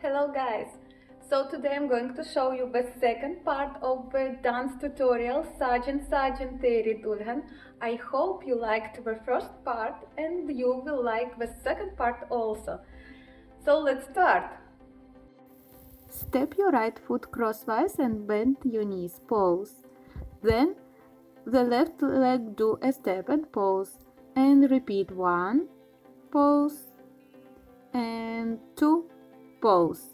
Hello guys! So today I'm going to show you the second part of the dance tutorial Saajan Saajan Teri Dulhan. I hope you liked the first part and you will like the second part also. So let's start! Step your right foot crosswise and bend your knees. Pause. Then the left leg do a step and pause. And repeat 1, pause, and 2, pause.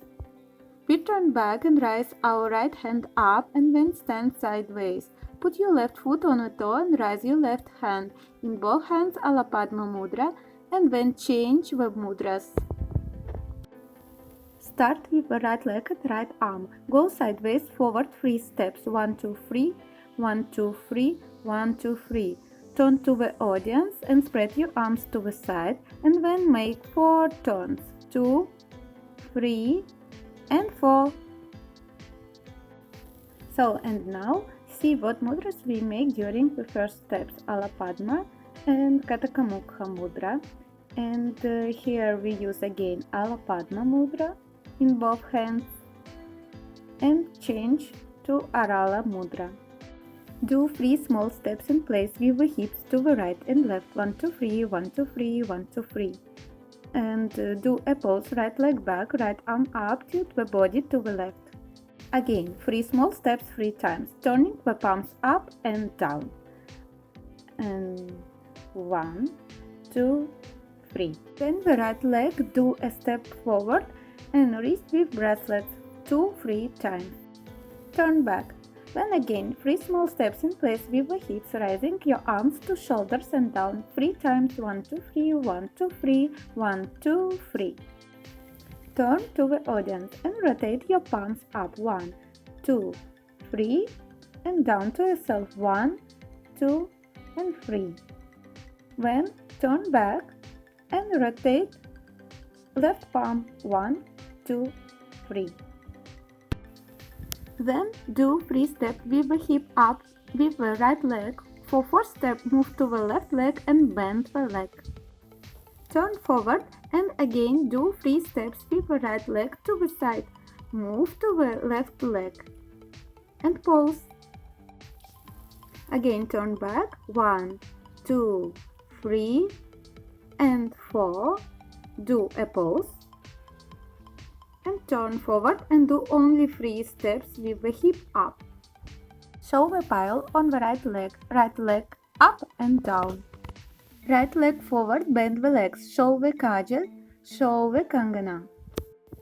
We turn back and raise our right hand up and then stand sideways. Put your left foot on a toe and raise your left hand. In both hands Ala Padma Mudra and then change the mudras. Start with the right leg and right arm. Go sideways forward 3 steps. 1, 2, 3, 1, 2, 3, 1, 2, 3. Turn to the audience and spread your arms to the side and then make 4 turns. 2, 3, and 4. So, and now see what mudras we make during the first steps. Ala Padma and Katakamukha Mudra. And here we use again Ala Padma Mudra in both hands and change to Arala Mudra. Do 3 small steps in place with the hips to the right and left. 1, 2, 3, 1, 2, 3, 1, 2, 3. And do a pulse, right leg back, right arm up, tilt the body to the left. Again, 3 small steps 3 times, turning the palms up and down. And 1, 2, 3. Then the right leg do a step forward and wrist with bracelets 2, 3 times. Turn back. Then again, 3 small steps in place with the hips, raising your arms to shoulders and down 3 times. 1, 2, 3, 1, 2, 3, 1, 2, 3. Turn to the audience and rotate your palms up. 1, 2, 3, and down to yourself. 1, 2, and 3. Then turn back and rotate left palm. 1, 2, 3. Then do 3 steps with the hip up with the right leg. For 4th step, move to the left leg and bend the leg. Turn forward and again do 3 steps with the right leg to the side. Move to the left leg and pause. Again turn back. 1, 2, 3 and 4. Do a pause. And turn forward and do only 3 steps with the hip up. Show the pile on the right leg up and down. Right leg forward, bend the legs, show the kajal, show the kangana.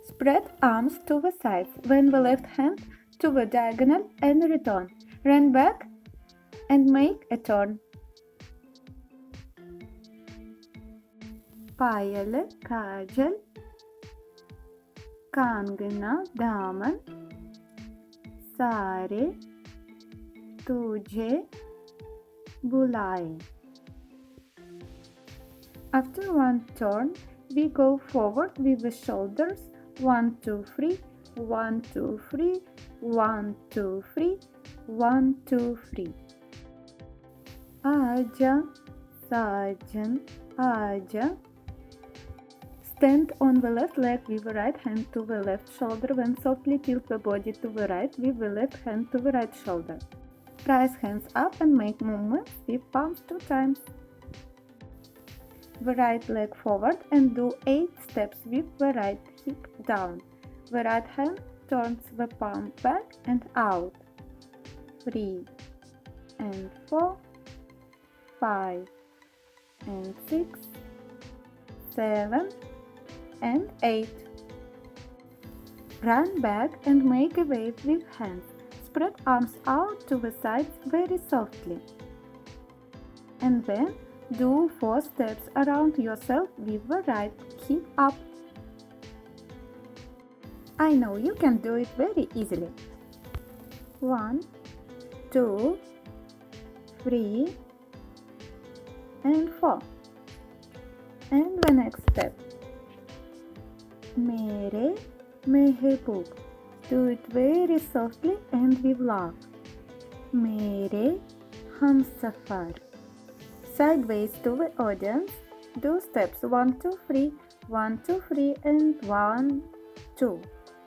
Spread arms to the sides, then the left hand to the diagonal and return. Run back and make a turn. Payal, kajal, कांगना दामन सारे तुझे बुलाए. After one turn, we go forward with the shoulders. 1, 2, 3, 1, 2, 3, 1, 2, 3, 1, 2, 3. Aaja, Saajan, Aaja. Stand on the left leg with the right hand to the left shoulder, then softly tilt the body to the right with the left hand to the right shoulder. Raise hands up and make movements with palms 2 times. The right leg forward and do 8 steps with the right hip down. The right hand turns the palm back and out. 3 and 4, 5 and 6, 7 and 8. Run back and make a wave with hands. Spread arms out to the sides very softly. And then do 4 steps around yourself with the right hip up. I know you can do it very easily. 1, 2, 3 and 4. And the next step. Mere Mehboob. Do it very softly and with love. Mere Hamsafar. Sideways to the audience. Do steps 1, 2, 3, 1, 2, 3 and 1, 2.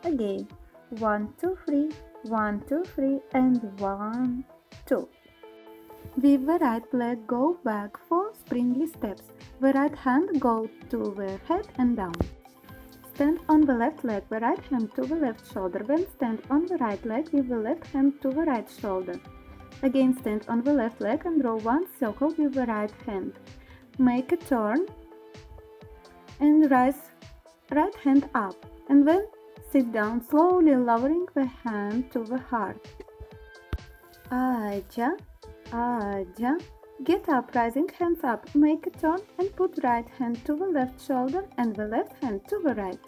Again, 1, 2, 3, 1, 2, 3, and 1, 2. With the right leg, go back 4 springly steps. The right hand go to the head and down. Stand on the left leg, the right hand to the left shoulder. Then stand on the right leg with the left hand to the right shoulder. Again, stand on the left leg and draw one circle with the right hand. Make a turn and raise right hand up, and then sit down, slowly lowering the hand to the heart. Aja, aja. Get up, rising hands up. Make a turn and put right hand to the left shoulder and the left hand to the right.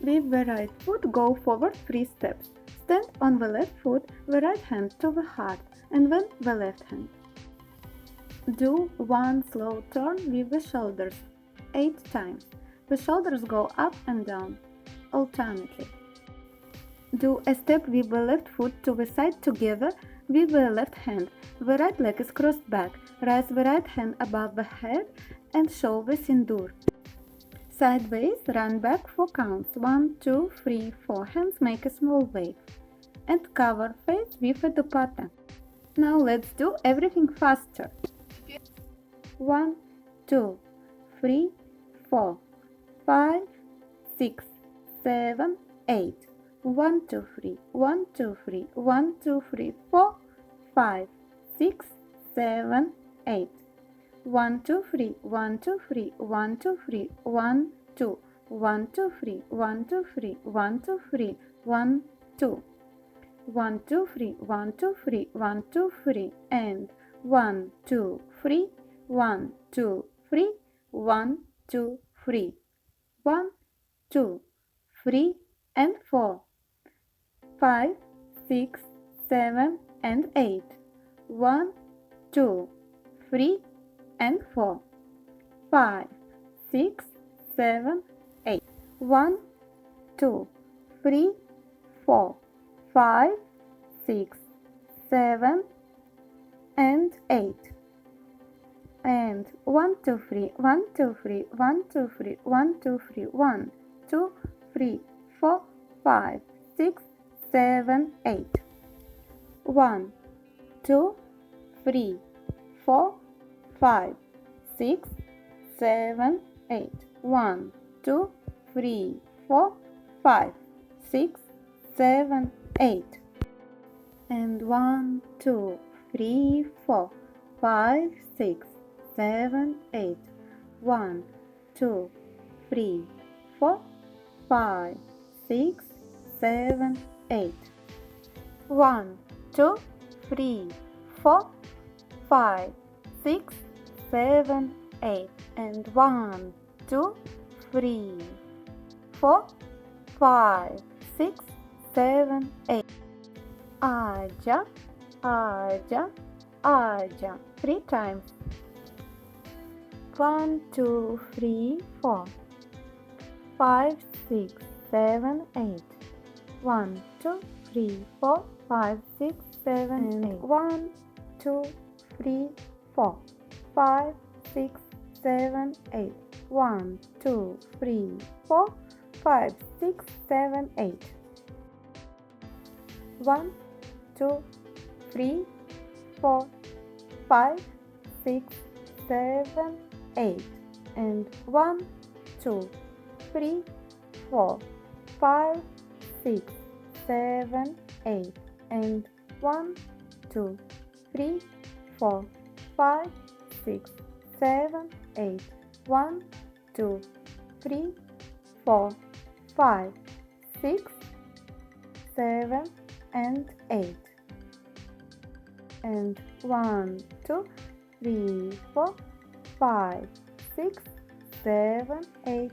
With the right foot, go forward 3 steps. Stand on the left foot, the right hand to the heart, and then the left hand. Do one slow turn with the shoulders 8 times. The shoulders go up and down, alternately. Do a step with the left foot to the side together with the left hand. The right leg is crossed back. Raise the right hand above the head and show the sindoor. Sideways, run back 4 counts. 1, 2, 3, 4. Hands make a small wave. And cover face with a dupatta. Now let's do everything faster. 1, 2, 3, 4, 5, 6, 7, 8. 1, 2, 3, 1, 2, 3, 1, 2, 3, 4, 5, 6, 7, 8. 1, 2, 3, 1, 2, 3, 1, 2, 3, 1, 2, 1, 2, 3, 1, 2, 3, 1, 2, 3, 1, 2. 1, 2, 3, 1, 2, 3, 1, 2, 3, and 1, 2, 3, 1, 2, 3, 1, 2, 3, 1, 2, 3, and 4, 5, 6, 7, and 8, 1, 2, 3, and 4, 5, 6, 7, 8, 1, 2, 3, 4, 5, 6, 7, and 8. And 1, 2, 3, 1, 2, 3, 1, 2, 3, 1, 2, 3, 1, 2, 3, 4, 5, 6, 7, 8. 1, 2, 3, 4, 5, 6, 7, 8. 1, 2, 3, 4, 5, 6, 7, 8. And 1, 2, 3, 4, 5, 6, 7, 8. 1, 2, 3, 4, 5, 6, 7, 8. 1, 2, 3, 4, 5, 6, 7, 8. And 1, 2, 3, 4, 5, 6, 7, 8. Aja, aja, aja. 3 times. 1, 2, 3, 4, 5, 6, 7, 8. 1, 2, 3, 4, 5, 6, 7, 8. 1, 2, 3, 4, 5, 6, 7, 8. 1, 2, 3, 4, 5, 6, 7, 8. 1, 2, 3, 4, 5, 6, 7, 8. And 1, 2, 3, 4, 5, 6, 7, 8. And 1, 2, 3, 4, 5, 6, 7, 8. 1, 2, 3, 4, 5, 6, 7, and 8. And 1, 2, 3, 4, 5, 6, 7, 8.